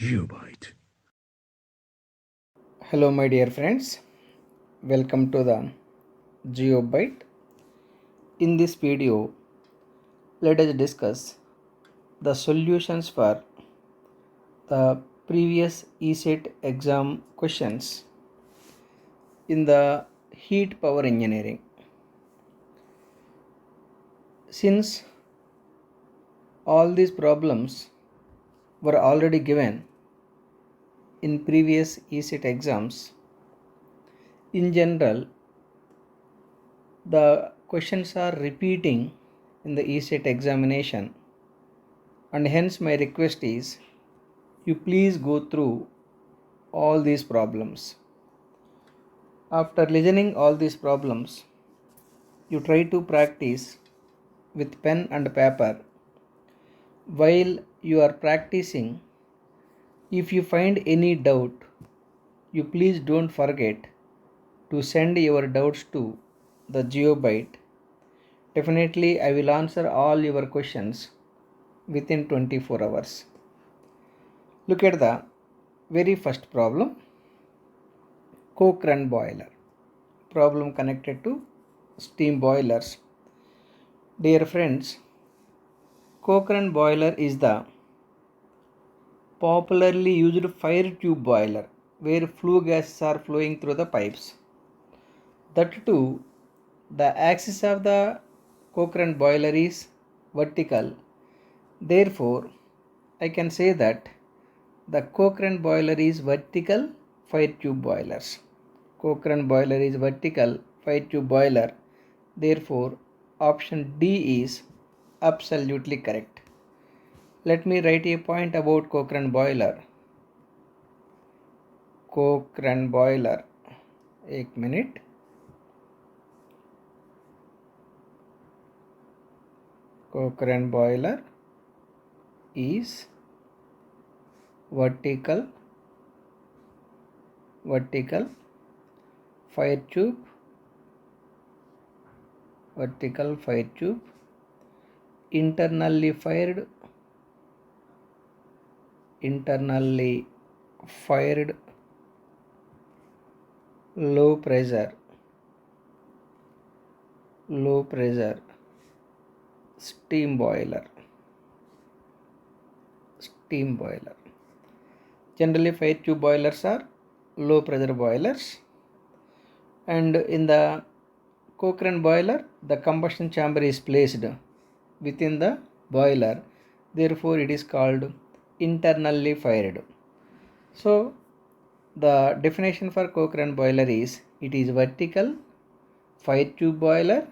Geobyte. Hello, my dear friends. Welcome to the Geobyte. In this video, let us discuss the solutions for the previous ESET exam questions in the heat power engineering. Since all these problems were already given in previous ESET exams, in general, the questions are repeating in the ESET examination, and hence my request is you please go through all these problems. After listening all these problems, you try to practice with pen and paper. While you are practicing, if you find any doubt, you please don't forget to send your doubts to the Geobyte. Definitely I will answer all your questions within 24 hours. Look at the very first problem. Cochrane boiler. Problem connected to steam boilers. Dear friends, Cochrane boiler is the popularly used fire tube boiler where flue gases are flowing through the pipes. That too, the axis of the Cochrane boiler is vertical. Therefore, I can say that the Cochrane boiler is vertical fire tube boilers. Cochrane boiler is vertical fire tube boiler. Therefore, option D is absolutely correct. Let me write a point about Cochrane boiler. Cochrane boiler. एक minute. Cochrane boiler is vertical fire tube internally fired low pressure steam boiler. Generally fire tube boilers are low pressure boilers, and in the Cochrane boiler the combustion chamber is placed within the boiler, therefore it is called internally fired. So the definition for Cochrane boiler is it is vertical fire tube boiler,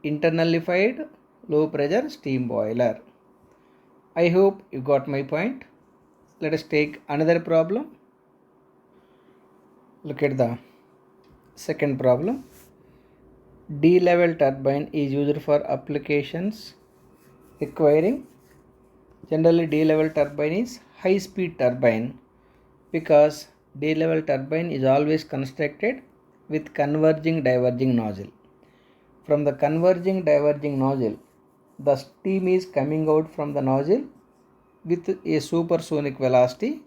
internally fired low pressure steam boiler. I hope you got my point. Let us take another problem. Look at the second problem. D-level turbine is used for applications requiring, generally D-level turbine is high speed turbine because D-level turbine is always constructed with converging diverging nozzle. From the converging diverging nozzle, the steam is coming out from the nozzle with a supersonic velocity.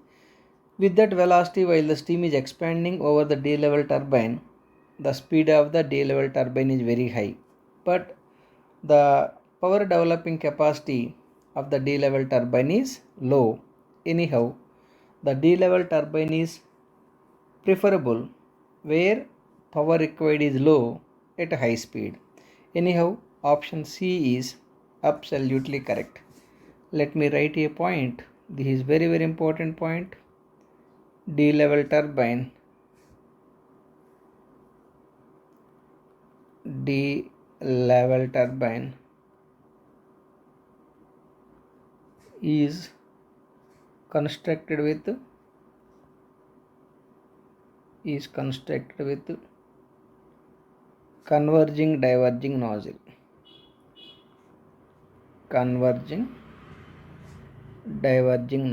With that velocity, while the steam is expanding over the D-level turbine, the speed of the D-level turbine is very high. But the power developing capacity of the D-level turbine is low. Anyhow, the D-level turbine is preferable where power required is low at high speed. Anyhow, option C is absolutely correct. Let me write a point. This is very important point. D-level turbine is constructed with converging diverging nozzle. Converging diverging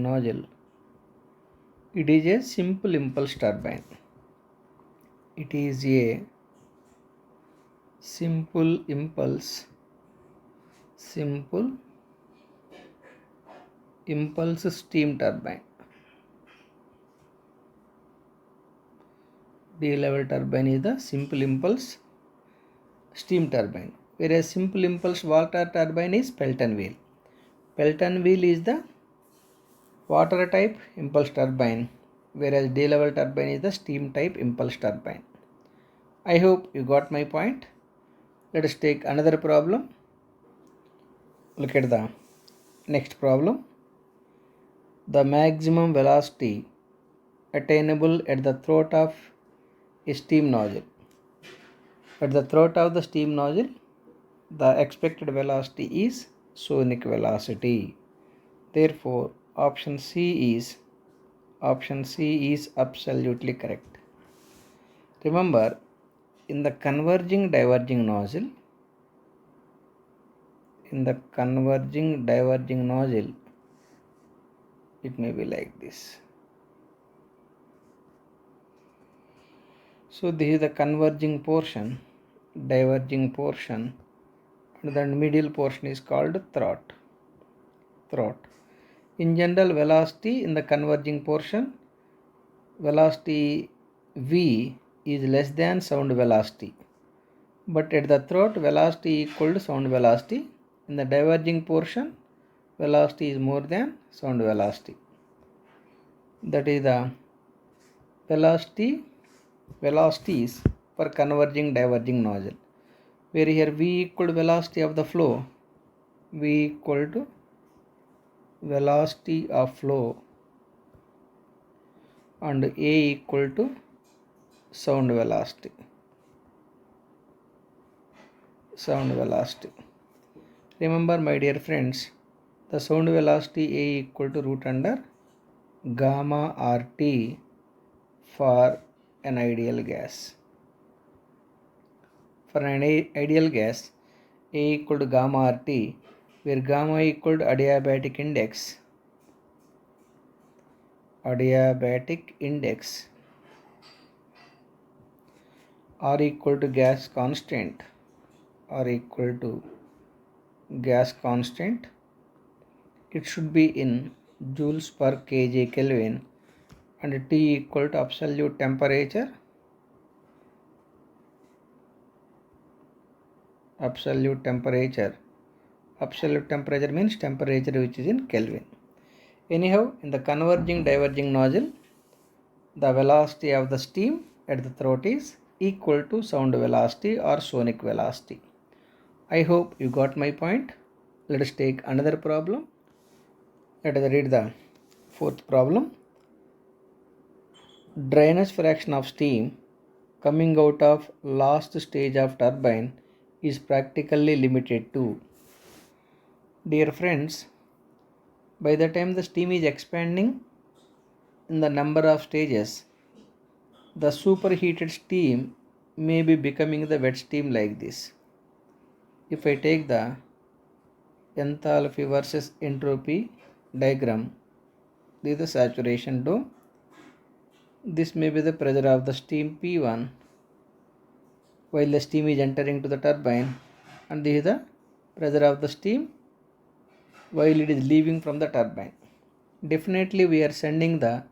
nozzle. It is a simple impulse turbine. It is a simple impulse impulse steam turbine. D-level turbine is the simple impulse steam turbine, whereas simple impulse water turbine is Pelton wheel. Pelton wheel is the water type impulse turbine, whereas D-level turbine is the steam type impulse turbine. I hope you got my point. Let us take another problem. Look at the next problem. The maximum velocity attainable at the throat of a steam nozzle. At the throat of the steam nozzle, the expected velocity is sonic velocity. Therefore, option C is absolutely correct. Remember, in the converging diverging nozzle, it may be like this. So this is the converging portion, diverging portion, and the middle portion is called throat. In general, velocity in the converging portion, velocity V is less than sound velocity. But at the throat, velocity equal to sound velocity. In the diverging portion, velocity is more than sound velocity. That is the velocities for converging diverging nozzle, where here V equal to velocity of the flow, V equal to velocity of flow, and A equal to sound velocity. Remember, my dear friends, the sound velocity A equal to root under gamma RT for an ideal gas. For an ideal gas, A equal to gamma RT, where gamma equal to adiabatic index, R equal to gas constant, it should be in joules per kg Kelvin, and T equal to absolute temperature. Absolute temperature means temperature which is in Kelvin. Anyhow, in the converging diverging nozzle, the velocity of the steam at the throat is equal to sound velocity or sonic velocity. I hope you got my point. Let us take another problem. Let us read the fourth problem. Drainage fraction of steam coming out of last stage of turbine is practically limited to. Dear friends, by the time the steam is expanding in the number of stages, the superheated steam may be becoming the wet steam like this. If I take the enthalpy versus entropy diagram, this is the saturation dome. This may be the pressure of the steam P1 while the steam is entering to the turbine, and this is the pressure of the steam while it is leaving from the turbine. Definitely we are sending the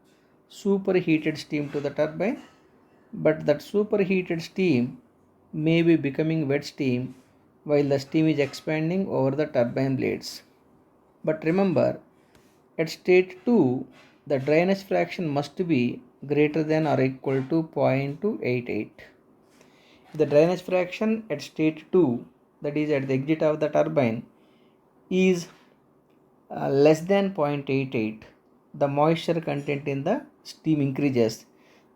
superheated steam to the turbine, but that superheated steam may be becoming wet steam while the steam is expanding over the turbine blades. But remember, at state 2, the drainage fraction must be greater than or equal to 0.288. If the drainage fraction at state 2, that is at the exit of the turbine, is less than 0.88, the moisture content in the steam increases.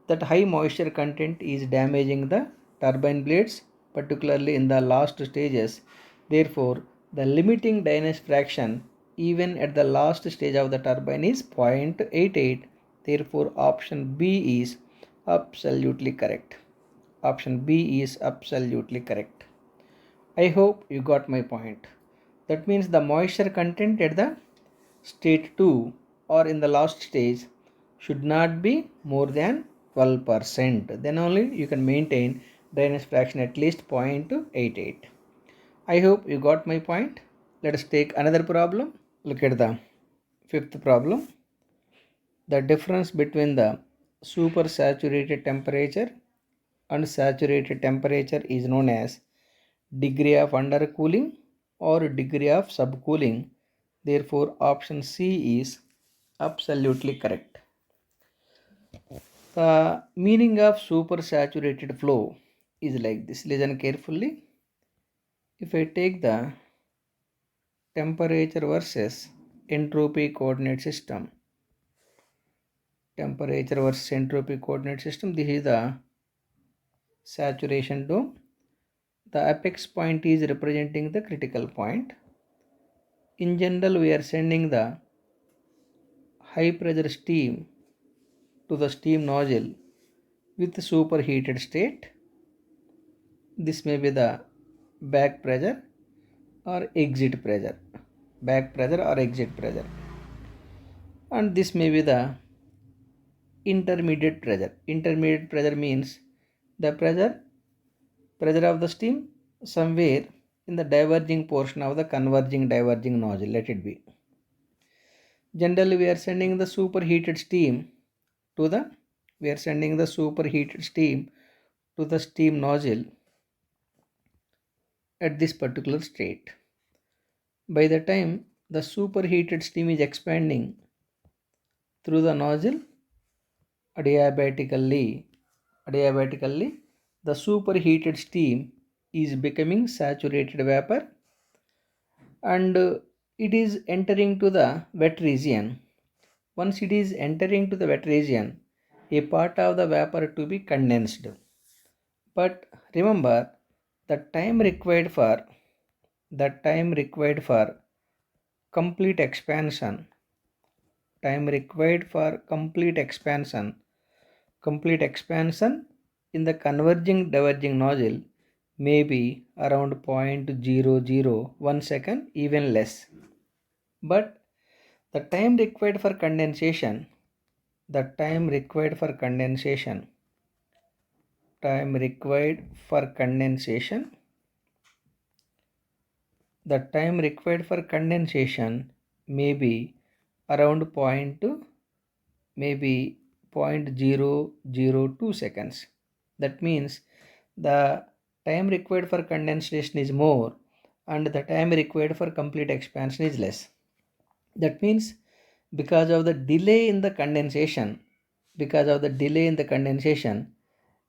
That high moisture content is damaging the turbine blades, particularly in the last stages. Therefore, the limiting drainage fraction even at the last stage of the turbine is 0.88. Therefore, option B is absolutely correct. I hope you got my point. That means the moisture content at the state 2 or in the last stage should not be more than 12%. Then only you can maintain drainage fraction at least 0.88. I hope you got my point. Let us take another problem. Look at the Fifth problem, the difference between the supersaturated temperature and saturated temperature is known as degree of undercooling or degree of subcooling. Therefore, option C is absolutely correct. The meaning of supersaturated flow is like this. Listen carefully. If I take the temperature versus entropy coordinate system, this is the saturation dome. The apex point is representing the critical point. In general, we are sending the high pressure steam to the steam nozzle with superheated state. This may be the back pressure or exit pressure. And this may be the intermediate pressure. Intermediate pressure means the pressure of the steam somewhere in the diverging portion of the converging diverging nozzle. Let it be. Generally, we are sending the superheated steam to the steam nozzle at this particular state. By the time the superheated steam is expanding through the nozzle adiabatically, the superheated steam is becoming saturated vapor, and it is entering to the wet region. Once it is entering to the wet region, a part of the vapor to be condensed. But remember, the time required for complete expansion in the converging diverging nozzle may be around 0.001 second, even less. But the time required for condensation the time required for condensation may be around maybe 0.002 seconds. That means the time required for condensation is more and the time required for complete expansion is less. That means because of the delay in the condensation,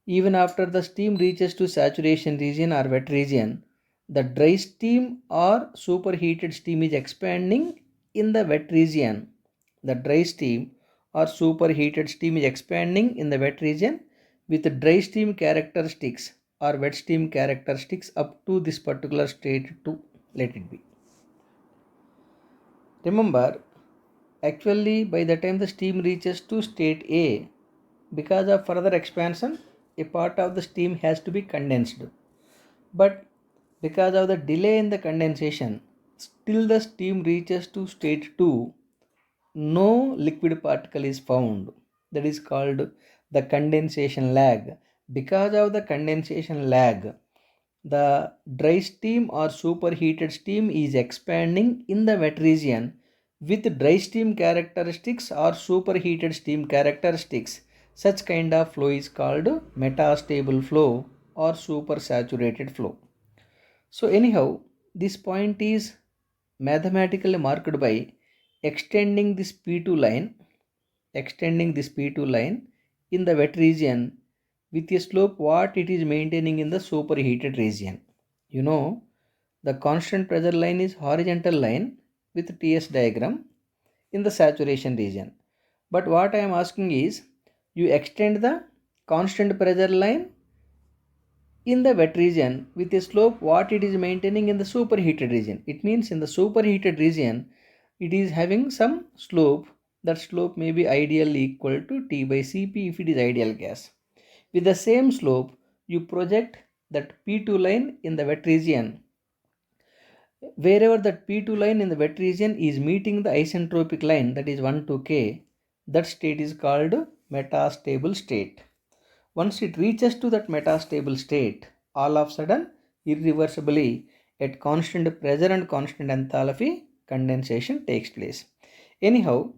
even after the steam reaches to saturation region or wet region, the dry steam or superheated steam is expanding in the wet region. The dry steam or superheated steam is expanding in the wet region with dry steam characteristics or wet steam characteristics up to this particular state to let it be. Remember, actually by the time the steam reaches to state A, because of further expansion, a part of the steam has to be condensed. But because of the delay in the condensation, till the steam reaches to state 2, no liquid particle is found. That is called the condensation lag. Because of the condensation lag, the dry steam or superheated steam is expanding in the wet region with dry steam characteristics or superheated steam characteristics. Such kind of flow is called metastable flow or supersaturated flow. So anyhow, this point is mathematically marked by extending this P2 line in the wet region with a slope what it is maintaining in the superheated region. You know, the constant pressure line is horizontal line with TS diagram in the saturation region. But what I am asking is, you extend the constant pressure line in the wet region with a slope what it is maintaining in the superheated region. It means in the superheated region, it is having some slope. That slope may be ideally equal to T by Cp if it is ideal gas. With the same slope, you project that P2 line in the wet region. Wherever that P2 line in the wet region is meeting the isentropic line, that is 1 to K, that state is called metastable state. Once it reaches to that metastable state, all of a sudden, irreversibly, at constant pressure and constant enthalpy, condensation takes place. Anyhow,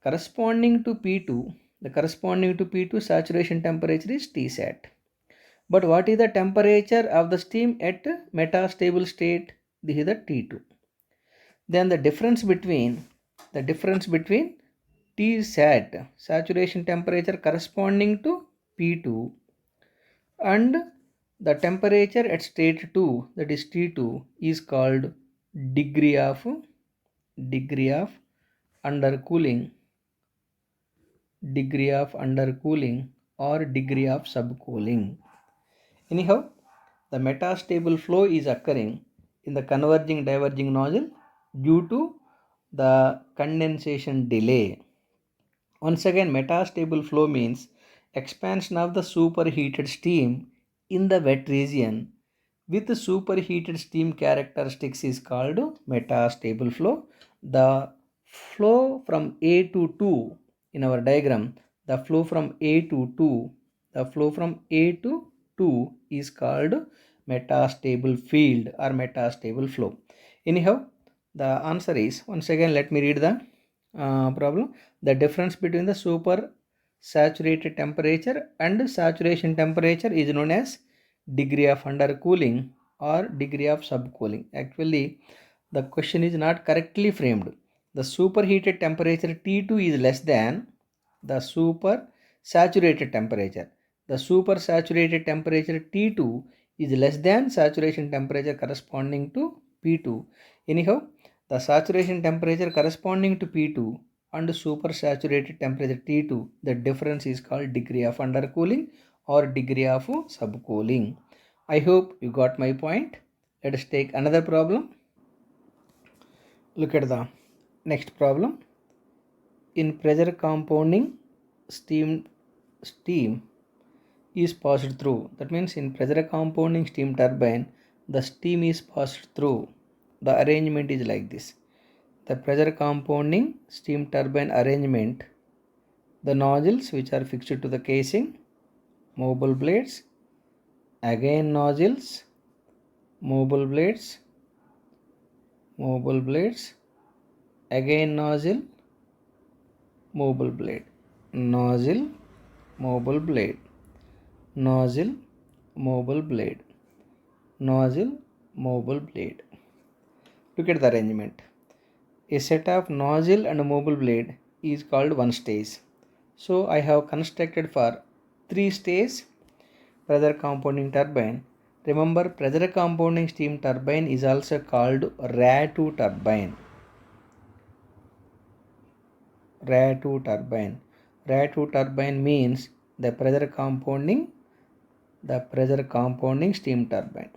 corresponding to P2, the corresponding to P2 saturation temperature is Tsat. But what is the temperature of the steam at metastable state? This is the T2. Then the difference between Tsat, saturation temperature corresponding to P2, and the temperature at state 2, that is T2, is called degree of undercooling, or degree of subcooling. Anyhow, the metastable flow is occurring in the converging diverging nozzle due to the condensation delay. Once again, metastable flow means expansion of the superheated steam in the wet region with superheated steam characteristics is called metastable flow. The flow from A to 2 in our diagram, the flow from A to 2 is called metastable field or metastable flow. Anyhow, the answer is, once again let me read the problem. The difference between the super saturated temperature and saturation temperature is known as degree of undercooling or degree of subcooling. Actually, the question is not correctly framed. The superheated temperature T2 is less than the super saturated temperature. The super saturated temperature T2 is less than saturation temperature corresponding to P2. Anyhow, the saturation temperature corresponding to P2 and super saturated temperature T2, the difference is called degree of undercooling or degree of subcooling. I hope you got my point. Let us take another problem. Look at the next problem. In pressure compounding, steam is passed through. That means in pressure compounding steam turbine, the steam is passed through. The arrangement is like this. The pressure compounding steam turbine arrangement, the nozzles which are fixed to the casing, movable blades, again nozzles, movable blades, again nozzle, movable blade, nozzle, movable blade, nozzle, movable blade, nozzle, movable blade. Look at the arrangement. A set of nozzle and movable blade is called one stage. So I have constructed for 3 stage pressure compounding turbine. Remember, pressure compounding steam turbine is also called RA2 turbine. RA2 turbine. RA2 turbine means the pressure compounding steam turbine.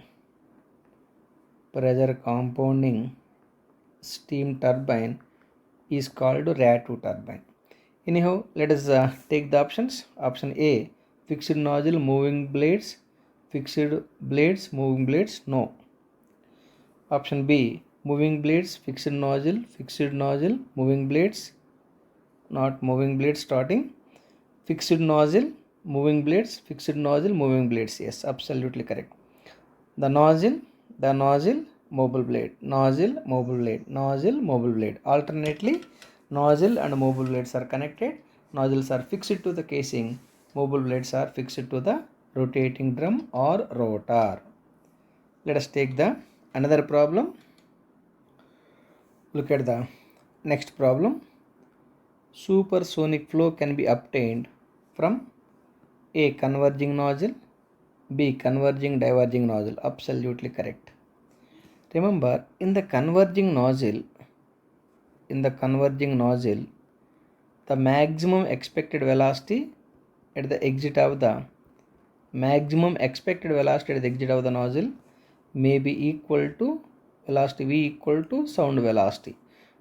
Pressure compounding steam turbine is called RA2 turbine. Anyhow, let us take the options. Option A, fixed nozzle, moving blades, moving blades, no. Option B, moving blades, fixed nozzle, moving blades, not moving blades starting. Fixed nozzle, moving blades, moving blades. Yes, absolutely correct. The nozzle, mobile blade, mobile blade. Alternately, nozzle and mobile blades are connected. Nozzles are fixed to the casing. Mobile blades are fixed to the rotating drum or rotor. Let us take the another problem. Look at the next problem. Supersonic flow can be obtained from A, converging nozzle, B, converging diverging nozzle. Absolutely correct. Remember, in the converging nozzle, the maximum expected velocity at the exit of the nozzle may be equal to velocity V equal to sound velocity.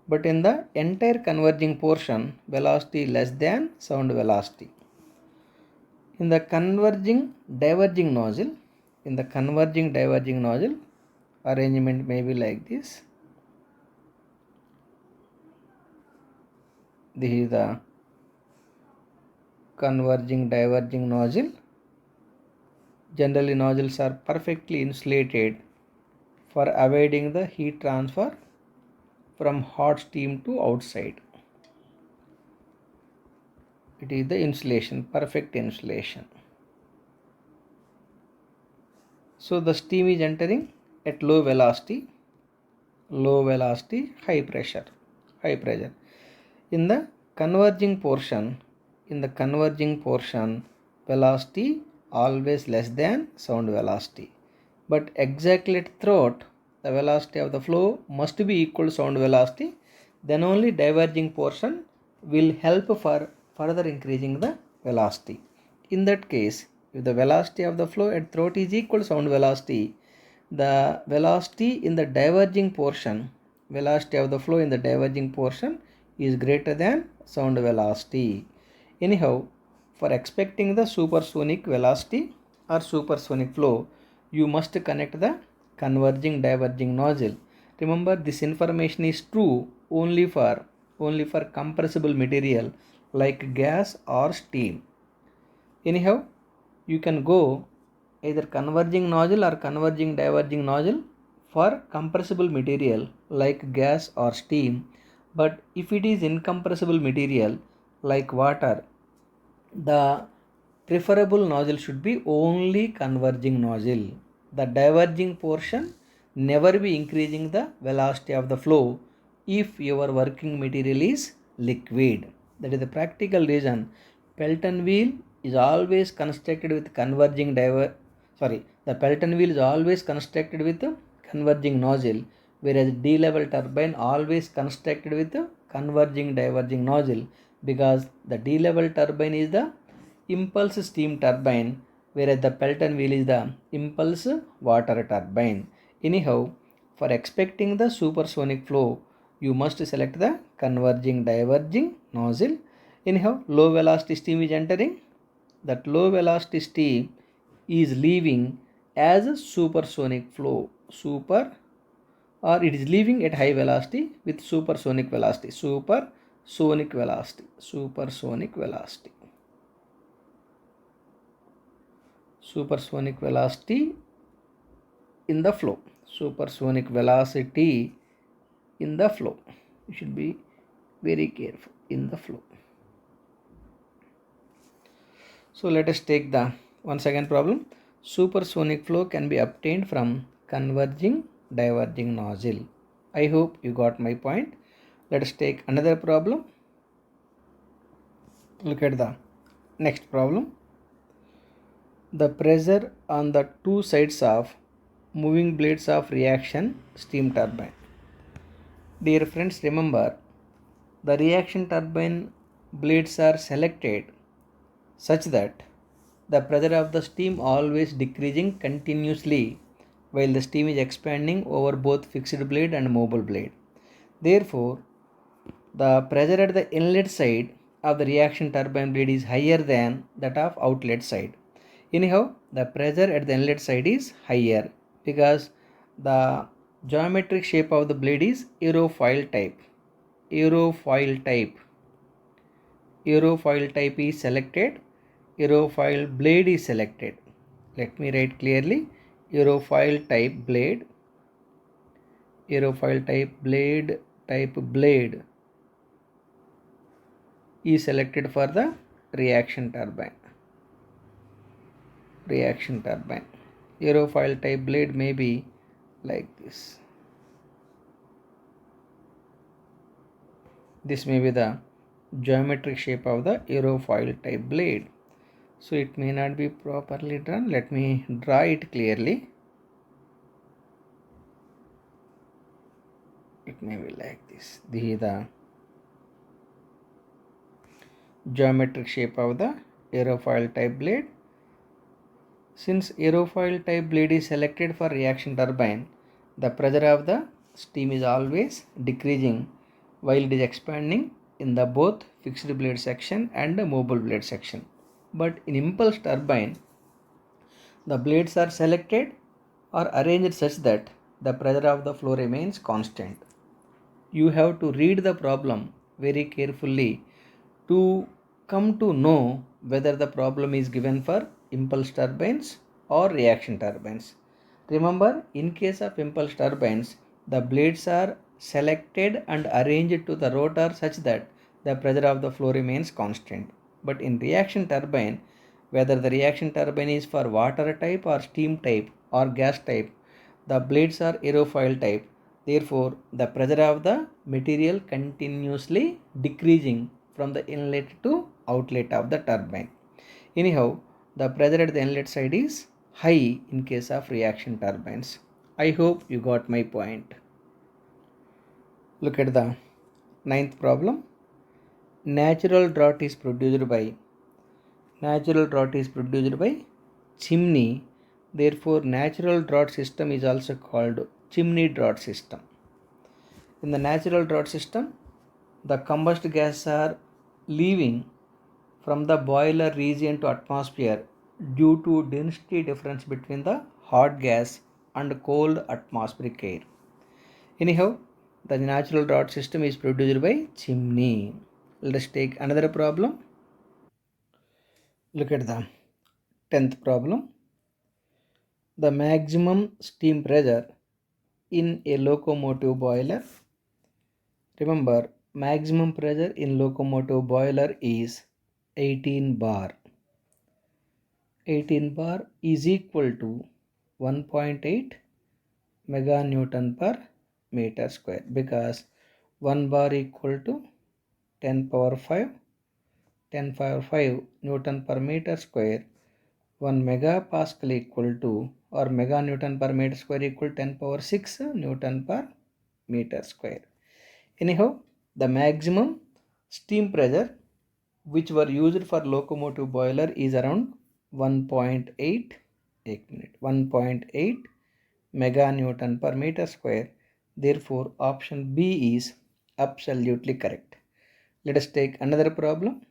But in the entire converging portion, velocity less than sound velocity. In the converging diverging nozzle, arrangement may be like this. This is the converging diverging nozzle. Generally, nozzles are perfectly insulated for avoiding the heat transfer from hot steam to outside. It is the insulation, perfect insulation. So the steam is entering at low velocity, high pressure. In the converging portion, velocity always less than sound velocity. But exactly at throat, the velocity of the flow must be equal to sound velocity. Then only diverging portion will help for further increasing the velocity. In that case, if the velocity of the flow at throat is equal to sound velocity, the velocity in the diverging portion, velocity of the flow in the diverging portion is greater than sound velocity. Anyhow, for expecting the supersonic velocity or supersonic flow, you must connect the converging diverging nozzle. Remember, this information is true only for compressible material like gas or steam. Anyhow, you can go either converging nozzle or converging diverging nozzle for compressible material like gas or steam. But if it is incompressible material like water, the preferable nozzle should be only converging nozzle. The diverging portion never be increasing the velocity of the flow if your working material is liquid. That is the practical reason. Pelton wheel is always constructed with the Pelton wheel is always constructed with converging nozzle, whereas D-level turbine always constructed with converging diverging nozzle, because the D-level turbine is the impulse steam turbine, whereas the Pelton wheel is the impulse water turbine. Anyhow, for expecting the supersonic flow, you must select the converging diverging nozzle. Anyhow, low velocity steam is entering. That low velocity steam is leaving as a supersonic flow. Or it is leaving at high velocity with supersonic velocity. Supersonic velocity. Supersonic velocity in the flow. Supersonic velocity in the flow. You should be very careful in the flow. So let us take the one second problem. Supersonic flow can be obtained from converging diverging nozzle. I hope you got my point. Let us take another problem. Look at the next problem. The pressure on the two sides of moving blades of reaction steam turbine. Dear friends, remember, the reaction turbine blades are selected such that the pressure of the steam always decreasing continuously while the steam is expanding over both fixed blade and mobile blade. Therefore, the pressure at the inlet side of the reaction turbine blade is higher than that of outlet side. Anyhow, the pressure at the inlet side is higher because the geometric shape of the blade is aerofoil type. Aerofoil type is selected. Aerofoil blade is selected. Let me write clearly. Aerofoil type blade is selected for the reaction turbine. Aerofoil type blade may be like this. This may be the geometric shape of the aerofoil type blade. So it may not be properly drawn. Let me draw it clearly. It may be like this. This is the geometric shape of the aerofoil type blade. Since aerofoil type blade is selected for reaction turbine, the pressure of the steam is always decreasing while it is expanding in the both fixed blade section and the mobile blade section. But in impulse turbine, the blades are selected or arranged such that the pressure of the flow remains constant. You have to read the problem very carefully to come to know whether the problem is given for impulse turbines or reaction turbines. Remember, in case of impulse turbines, the blades are selected and arranged to the rotor such that the pressure of the flow remains constant. But in reaction turbine, whether the reaction turbine is for water type or steam type or gas type, the blades are aerofoil type. Therefore, the pressure of the material continuously decreasing from the inlet to outlet of the turbine. Anyhow, the pressure at the inlet side is high in case of reaction turbines. I hope you got my point. Look at the ninth problem. Natural draught is produced by chimney. Therefore, natural draught system is also called chimney draught system. In the natural draught system, the combusted gases are leaving from the boiler region to atmosphere due to density difference between the hot gas and cold atmospheric air. Anyhow, the natural draught system is produced by chimney. Let us take another problem. Look at the 10th problem. The maximum steam pressure in a locomotive boiler. Remember, maximum pressure in locomotive boiler is 18 bar. 18 bar is equal to 1.8 meganewton per meter square, because 1 bar equal to 10 power 5 Newton per meter square. 1 megapascal equal to, or meganewton per meter square equal 10 power 6 Newton per meter square. Anyhow, the maximum steam pressure which were used for locomotive boiler is around 1.8 meganewton per meter square. Therefore, option B is absolutely correct. Let us take another problem.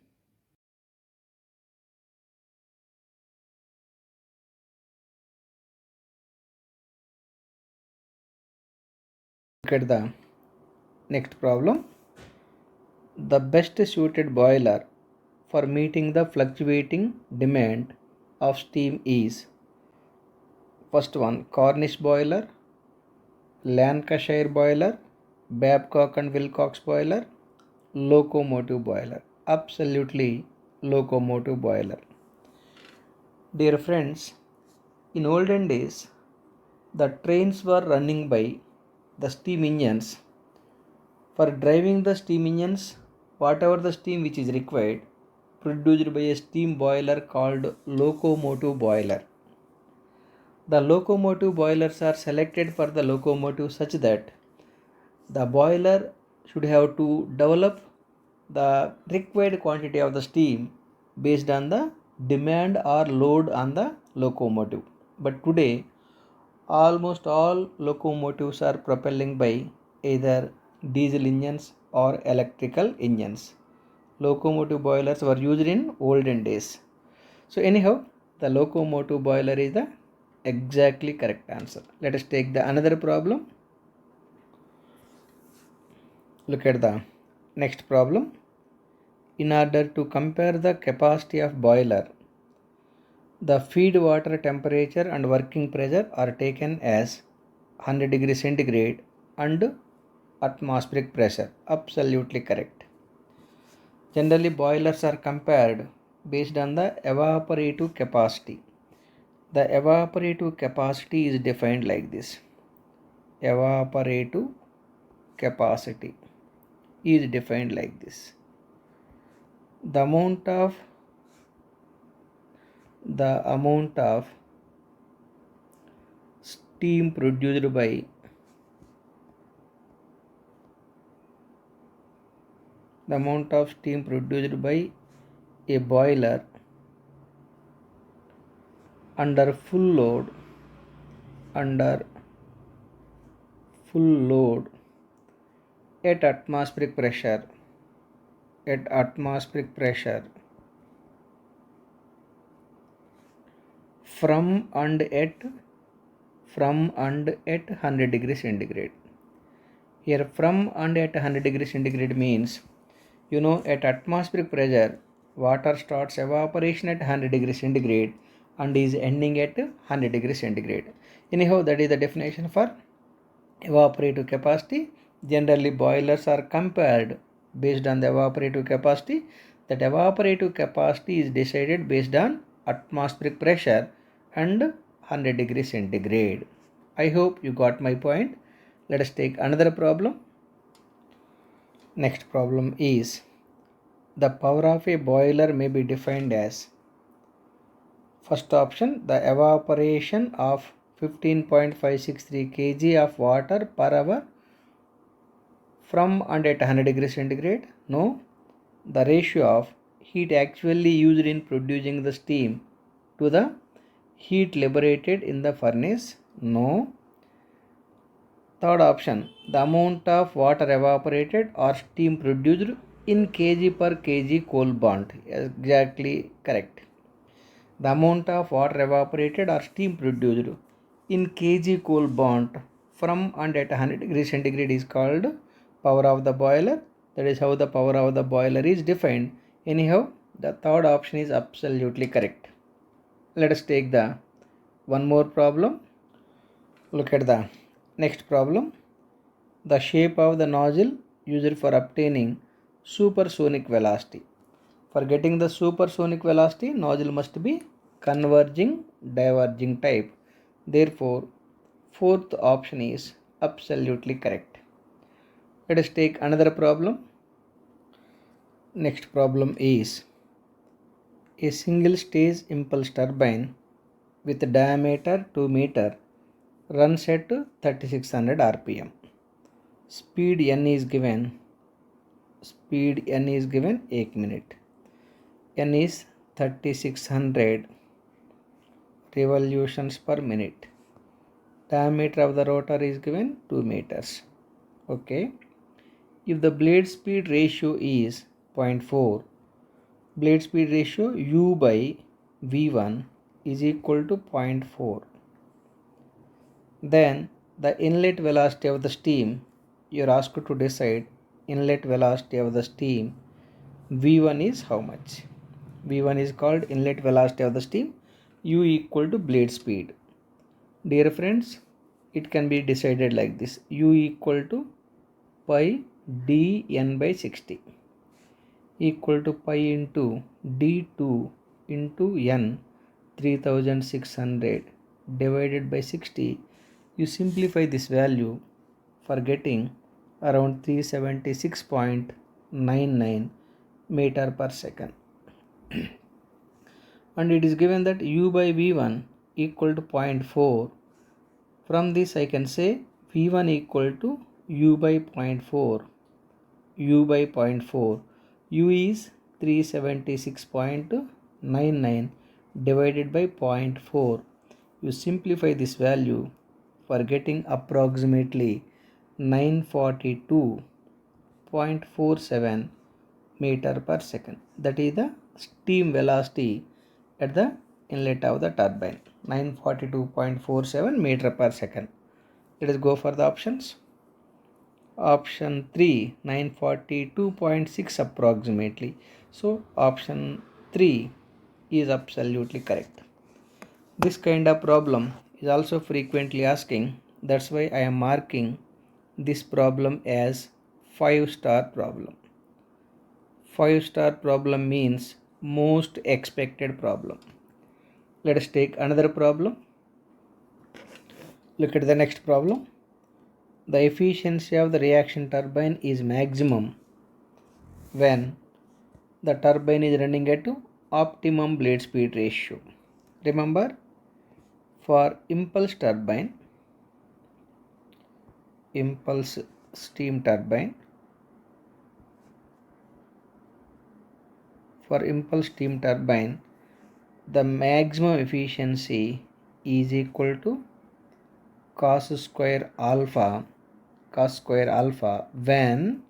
Look at the next problem. The best suited boiler for meeting the fluctuating demand of steam is, first one, Cornish boiler, Lancashire boiler, Babcock and Wilcox boiler, locomotive boiler. Absolutely locomotive boiler. Dear friends, in olden days, the trains were running by the steam engines. For driving the steam engines, whatever the steam which is required, produced by a steam boiler called locomotive boiler. The locomotive boilers are selected for the locomotive such that the boiler should have to develop the required quantity of the steam based on the demand or load on the locomotive. But today, almost all locomotives are propelling by either diesel engines or electrical engines. Locomotive boilers were used in olden days. So anyhow, the locomotive boiler is the exactly correct answer. Let us take the another problem. Look at the next problem. In order to compare the capacity of boiler, the feed water temperature and working pressure are taken as 100 degrees centigrade and atmospheric pressure. Absolutely correct. Generally, boilers are compared based on the evaporative capacity. The evaporative capacity is defined like this. Evaporative capacity is defined like this. The amount of steam produced by a boiler under full load at atmospheric pressure from and at 100 degrees centigrade. Here from and at 100 degrees centigrade means, at atmospheric pressure, water starts evaporation at 100 degrees centigrade and is ending at 100 degrees centigrade. Anyhow, that is the definition for evaporative capacity. Generally, boilers are compared based on the evaporative capacity. that evaporative capacity is decided based on atmospheric pressure and 100 degrees centigrade. I hope you got my point. Let us take another problem. Next problem is the power of a boiler may be defined as, first option, the evaporation of 15.563 kg of water per hour from and at 100 degrees centigrade. No. The ratio of heat actually used in producing the steam to the heat liberated in the furnace. No. Third option, the amount of water evaporated or steam produced in kg per kg coal burnt. Exactly correct. The amount of water evaporated or steam produced in kg coal burnt from and at 100 degrees centigrade is called power of the boiler. That is how the power of the boiler is defined. Anyhow, the third option is absolutely correct. Let us take the one more problem. Look at the next problem. The shape of the nozzle used for obtaining supersonic velocity. For getting the supersonic velocity, nozzle must be converging diverging type. Therefore, fourth option is absolutely correct. Let us take another problem. Next problem is a single stage impulse turbine with diameter 2 meter runs at 3600 rpm. Speed n is given 1 minute. N is 3600 revolutions per minute. Diameter of the rotor is given 2 meters. Okay. If the blade speed ratio is 0.4, blade speed ratio U by V1 is equal to 0.4. Then the inlet velocity of the steam, you are asked to decide inlet velocity of the steam. V1 is how much? V1 is called inlet velocity of the steam. U equal to blade speed. Dear friends, it can be decided like this. U equal to pi dn by 60 equal to pi into d2 into n 3600 divided by 60. You simplify this value for getting around 376.99 meter per second. And it is given that U by V1 equal to 0.4. From this I can say V1 equal to U by 0.4. U by 0.4. U is 376.99 divided by 0.4. You simplify this value for getting approximately 942.47 meter per second. That is the steam velocity at the inlet of the turbine. 942.47 meter per second. Let us go for the options. Option 3, 942.6 approximately. So option 3 is absolutely correct. This kind of problem is also frequently asking. That's why I am marking this problem as 5-star problem. 5-star problem means most expected problem. Let us take another problem. Look at the next problem. The efficiency of the reaction turbine is maximum when the turbine is running at optimum blade speed ratio. Remember, for impulse steam turbine, the maximum efficiency is equal to cos square alpha when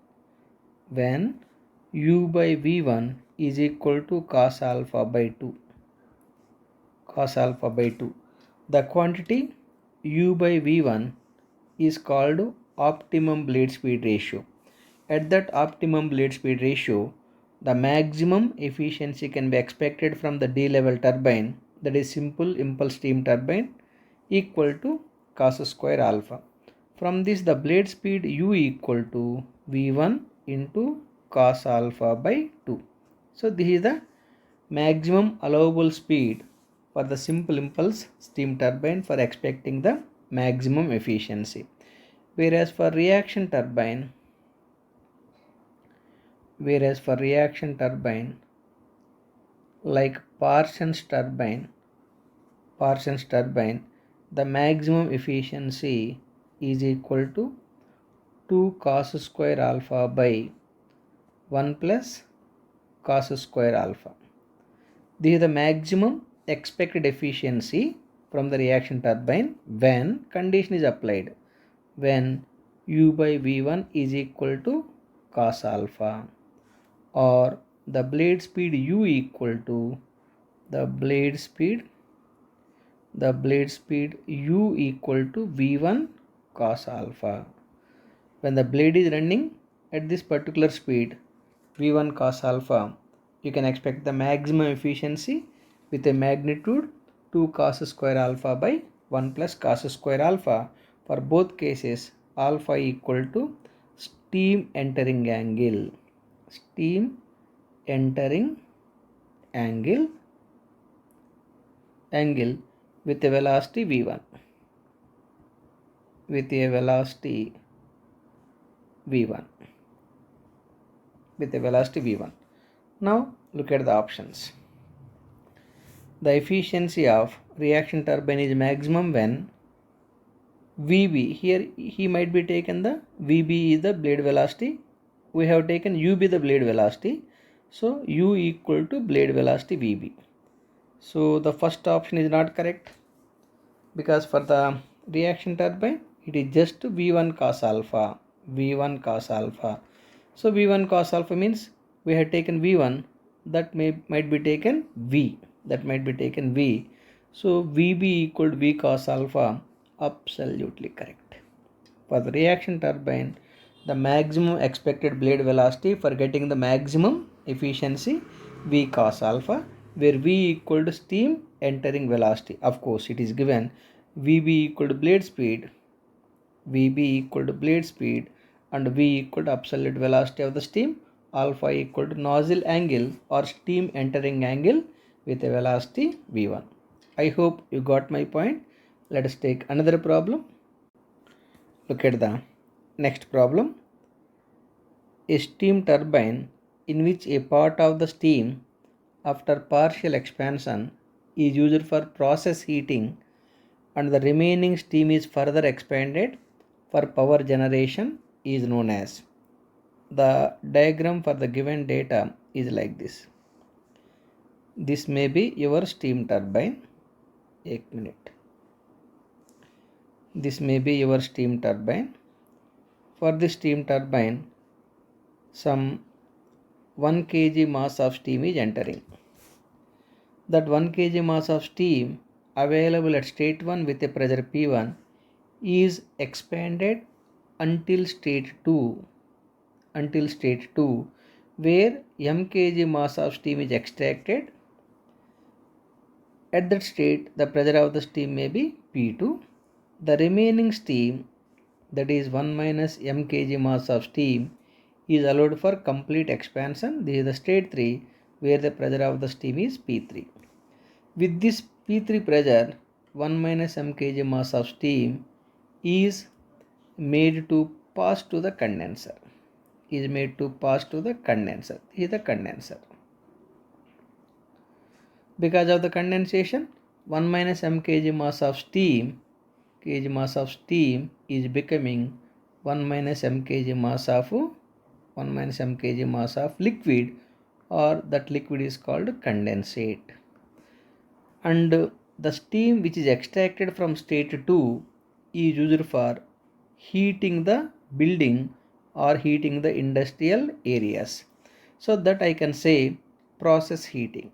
U by V1 is equal to cos alpha by 2. The quantity U by V1 is called optimum blade speed ratio. At that optimum blade speed ratio, the maximum efficiency can be expected from the D-level turbine, that is simple impulse steam turbine, equal to cos square alpha. From this, the blade speed U equal to V1 into cos alpha by 2. So this is the maximum allowable speed for the simple impulse steam turbine for expecting the maximum efficiency. Whereas for reaction turbine, like Parsons turbine, the maximum efficiency is equal to 2 cos square alpha by 1 plus cos square alpha. This is the maximum expected efficiency from the reaction turbine when condition is applied, when U by V1 is equal to cos alpha, or the blade speed U equal to the blade speed U equal to V1 cos alpha. When the blade is running at this particular speed V1 cos alpha, you can expect the maximum efficiency with a magnitude 2 cos square alpha by 1 plus cos square alpha. For both cases, alpha equal to steam entering angle with a velocity v1 with a velocity v1. Now look at the options. The efficiency of reaction turbine is maximum when Vb, here he might be taken the Vb is the blade velocity, we have taken Ub the blade velocity, so U equal to blade velocity Vb. So the first option is not correct, because for the reaction turbine it is just V1 cos alpha. So V1 cos alpha means we have taken V1, that might be taken V. So Vb equal to V cos alpha, absolutely correct. For the reaction turbine, the maximum expected blade velocity for getting the maximum efficiency V cos alpha, where V equal to steam entering velocity. Of course, it is given Vb equal to blade speed, and V equal to absolute velocity of the steam, alpha equal to nozzle angle or steam entering angle with a velocity V1. I hope you got my point. Let us take another problem. Look at the next problem. A steam turbine in which a part of the steam after partial expansion is used for process heating and the remaining steam is further expanded for power generation is known as. The diagram for the given data is like this. This may be your steam turbine. This may be your steam turbine. For this steam turbine, some 1 kg mass of steam is entering. That 1 kg mass of steam available at state 1 with a pressure P1 is expanded until state 2, where m kg mass of steam is extracted. At that state, the pressure of the steam may be P2. The remaining steam, that is 1 minus m kg mass of steam, is allowed for complete expansion. This is the state 3, where the pressure of the steam is P3. With this P3 pressure, 1 minus m kg mass of steam is made to pass to the condenser. This is the condenser. Because of the condensation, 1 minus m kg mass of steam is becoming 1 minus m kg mass of liquid, or that liquid is called condensate. And the steam which is extracted from state 2 is used for heating the building or heating the industrial areas. So that I can say process heating.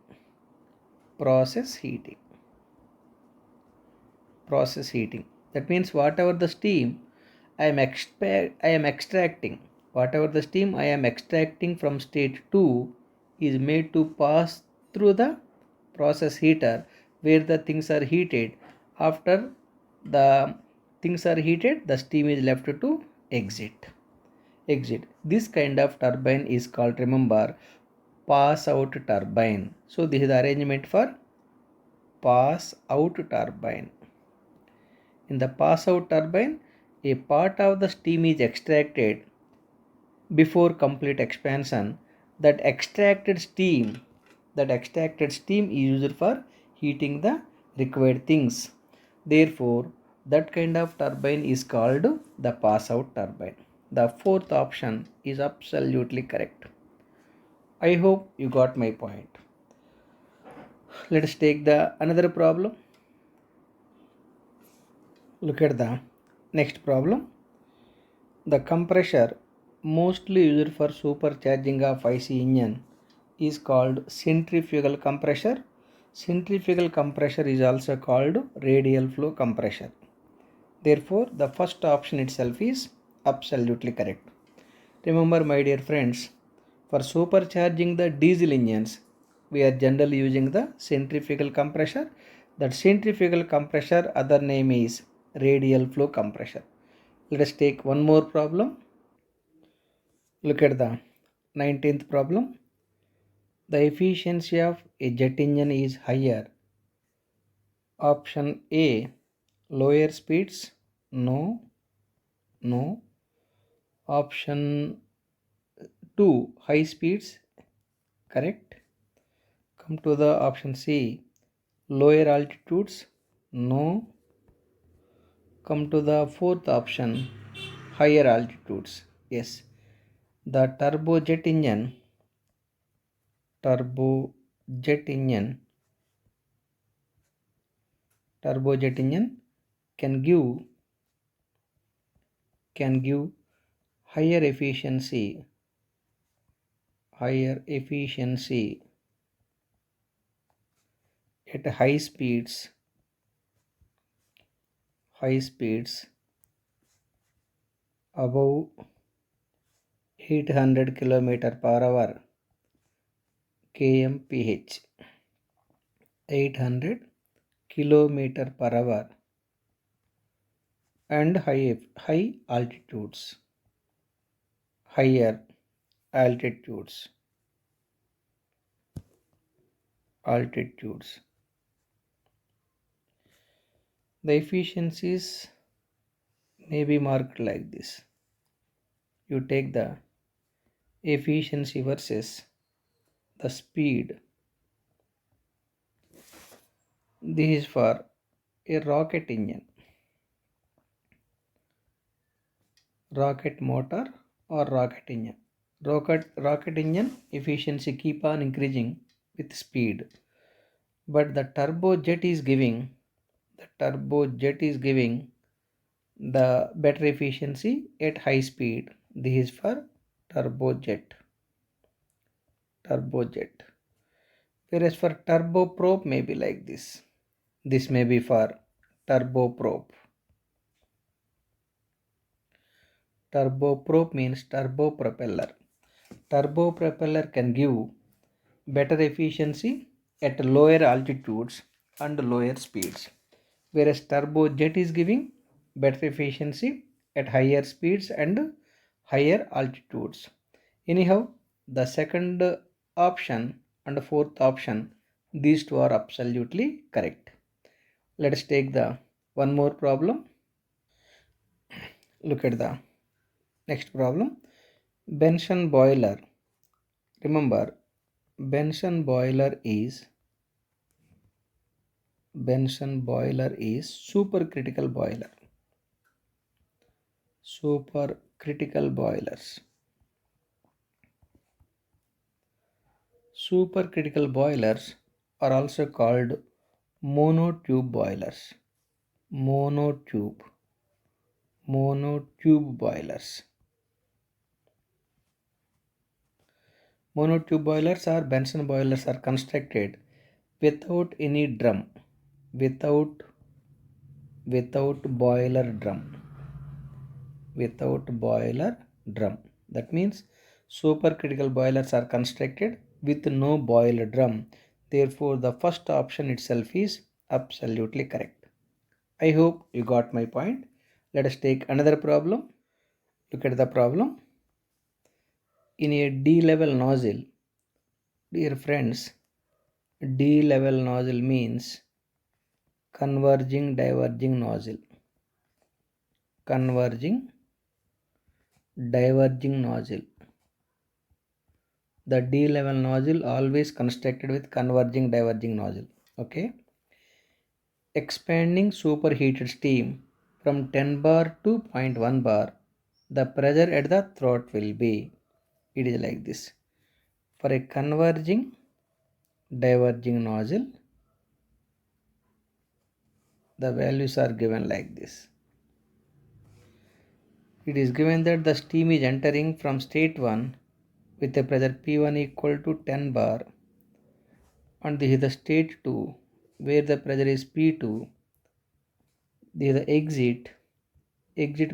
That means whatever the steam I am extracting from state 2 is made to pass through the process heater, where the things are heated. After the things are heated, the steam is left to exit. This kind of turbine is called, remember, pass out turbine. So this is the arrangement for pass out turbine. In the pass out turbine, a part of the steam is extracted before complete expansion. That extracted steam is used for heating the required things. Therefore, that kind of turbine is called the pass out turbine. The fourth option is absolutely correct. I hope you got my point. Let us take the another problem. Look at the next problem. The compressor mostly used for supercharging of IC engine is called centrifugal compressor. Centrifugal compressor is also called radial flow compressor. Therefore, the first option itself is absolutely correct. Remember, my dear friends, for supercharging the diesel engines, we are generally using the centrifugal compressor. That centrifugal compressor other name is radial flow compressor. Let us take one more problem. Look at the 19th problem. The efficiency of a jet engine is higher. Option A, lower speeds. No, no. Option 2, high speeds. Correct. Come to the option C, lower altitudes. No. Come to the fourth option, higher altitudes. Yes. The turbojet engine turbojet engine can give higher efficiency at high speeds above 800 km/h kmph 800 km/h and higher altitudes altitudes. The efficiencies may be marked like this. You take the efficiency versus the speed. This is for a rocket motor or rocket engine. Rocket engine efficiency keep on increasing with speed, but the turbojet is giving the better efficiency at high speed. This is for turbojet. Whereas for turboprop may be like this. This may be for turboprop. Turboprop means turbo propeller. Turbo propeller can give better efficiency at lower altitudes and lower speeds, whereas turbojet is giving better efficiency at higher speeds and higher altitudes. Anyhow, the second option and fourth option, these two are absolutely correct. Let us take the one more problem. Look at the next problem. Bunsen boiler. Remember, Bunsen boiler is supercritical boiler. Supercritical boilers. Supercritical boilers are also called monotube boilers. Monotube boilers. Monotube boilers or Bunsen boilers are constructed without any drum, without boiler drum. That means supercritical boilers are constructed with no boiler drum. Therefore, the first option itself is absolutely correct. I hope you got my point. Let us take another problem. Look at the problem. In a D-level nozzle, Dear friends, D level nozzle means converging diverging nozzle. Converging diverging nozzle. The D level nozzle always constructed with converging diverging nozzle. Okay. Expanding superheated steam from 10 bar to 0.1 bar, the pressure at the throat will be, it is like this. For a converging diverging nozzle, the values are given like this. It is given that the steam is entering from state 1 with a pressure P1 equal to 10 bar, and this is the state 2 where the pressure is P2. This is the exit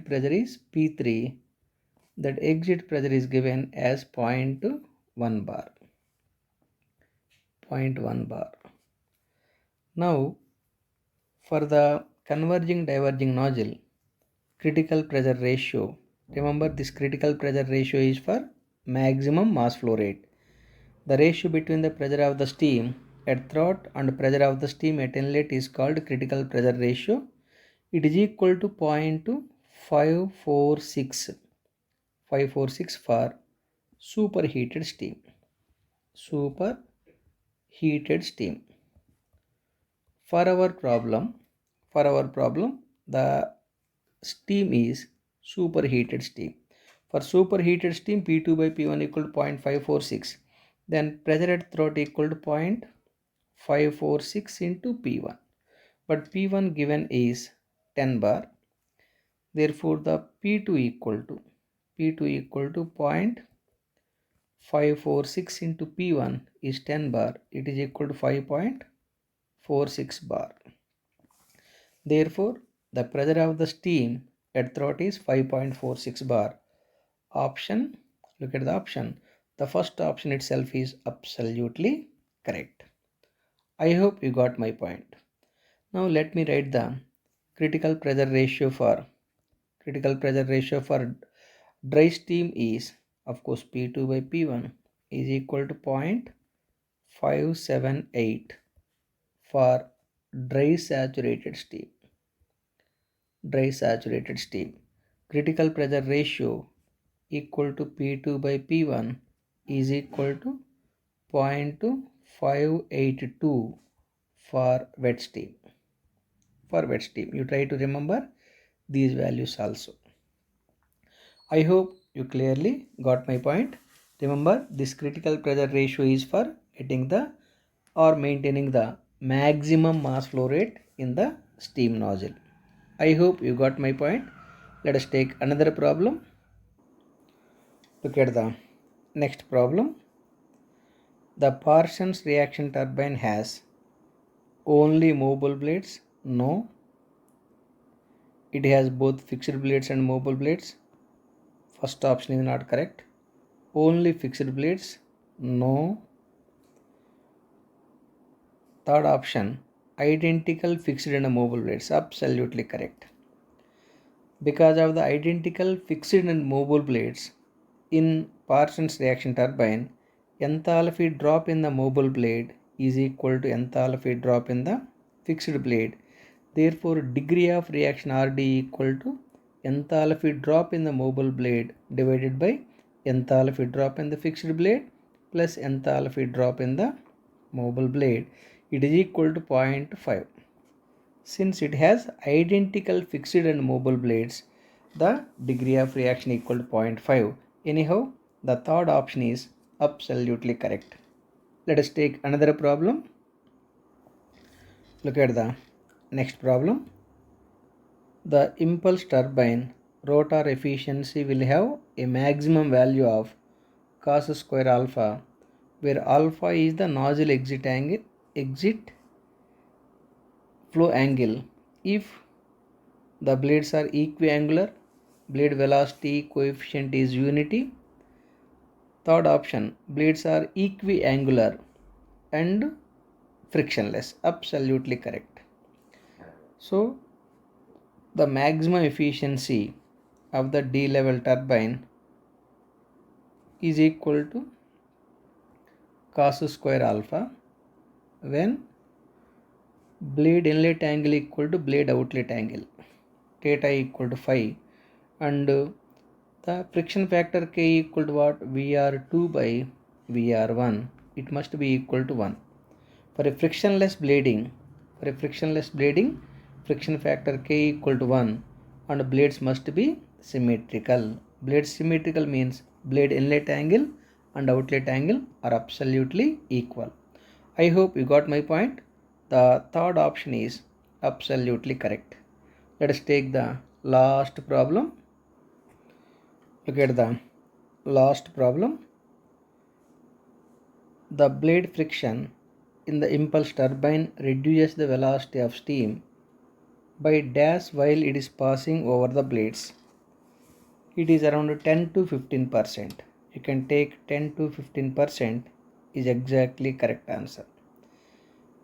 pressure is P3, that exit pressure is given as 0.1 bar. 0.1 bar. Now for the converging diverging nozzle, critical pressure ratio, remember this critical pressure ratio is for maximum mass flow rate. The ratio between the pressure of the steam at throat and pressure of the steam at inlet is called critical pressure ratio. It is equal to 0.546 for superheated steam. Superheated steam. For our problem, the steam is superheated steam. For superheated steam, P2 by P1 equal to 0.546. Then pressure at throat equal to 0.546 into P1. But P1 given is 10 bar. Therefore, the P2 equal to 0.546 into P1 is 10 bar. It is equal to 5.46 bar. Therefore, the pressure of the steam at throat is 5.46 bar. Option, look at the option. The first option itself is absolutely correct. I hope you got my point. Now let me write the critical pressure ratio for dry steam is, of course, P2 by P1 is equal to 0.578 for dry saturated steam. Critical pressure ratio equal to P2 by P1 is equal to 0.582 for wet steam. You try to remember these values also. I hope you clearly got my point. Remember, this critical pressure ratio is for getting the or maintaining the maximum mass flow rate in the steam nozzle. I hope you got my point. Let us take another problem. Look at the next problem. The Parsons reaction turbine has only movable blades? No. It has both fixed blades and movable blades. First option is not correct. Only fixed blades? No. Third option, identical fixed and movable blades. Absolutely correct. Because of the identical fixed and movable blades in Parsons reaction turbine, enthalpy drop in the movable blade is equal to enthalpy drop in the fixed blade. Therefore, degree of reaction RD equal to enthalpy drop in the movable blade divided by enthalpy drop in the fixed blade plus enthalpy drop in the movable blade. It is equal to 0.5. Since it has identical fixed and movable blades, the degree of reaction equal to 0.5. Anyhow, the third option is absolutely correct. Let us take another problem. Look at the next problem. The impulse turbine rotor efficiency will have a maximum value of cos square alpha, where alpha is the nozzle exit flow angle. If the blades are equiangular, blade velocity coefficient is unity. Third option, blades are equiangular and frictionless. Absolutely correct. So the maximum efficiency of the D level turbine is equal to cos square alpha when blade inlet angle equal to blade outlet angle, theta equal to phi, and the friction factor K equal to what? VR2 by VR1. It must be equal to 1. For a frictionless blading, friction factor K equal to 1 and blades must be symmetrical. Blade symmetrical means blade inlet angle and outlet angle are absolutely equal. I hope you got my point. The third option is absolutely correct. Let us take the last problem. Look at the last problem. The blade friction in the impulse turbine reduces the velocity of steam by dash while it is passing over the blades. It is around 10 to 15%. You can take 10 to 15% is exactly correct answer.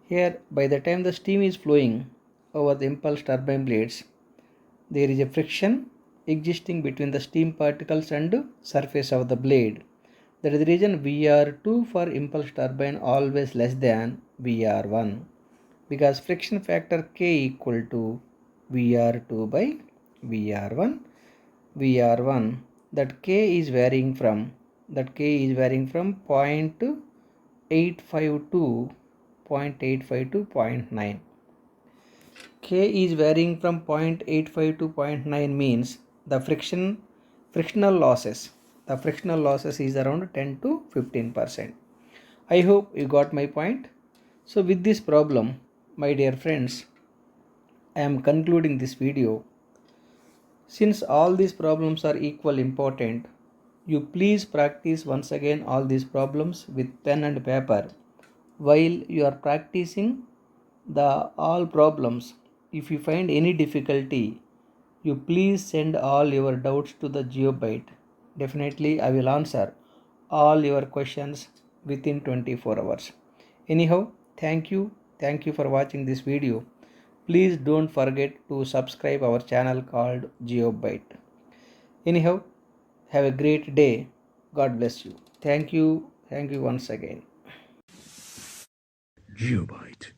Here, by the time the steam is flowing over the impulse turbine blades, there is a friction existing between the steam particles and surface of the blade. That is the reason VR2 for impulse turbine always less than VR1, because friction factor K equal to VR2 by VR1. VR1, that K is varying from 0.852 to 0.85 to 0.9. K is varying from 0.85 to 0.9 means the frictional losses is around 10 to 15%. I hope you got my point. So with this problem, my dear friends, I am concluding this video. Since all these problems are equal important, you please practice once again all these problems with pen and paper. While you are practicing the all problems, if you find any difficulty, you please send all your doubts to the GeoByte. Definitely I will answer all your questions within 24 hours. Anyhow, thank you for watching this video. Please don't forget to subscribe our channel called GeoByte. Anyhow, have a great day. God bless you. Thank you once again. GeoByte.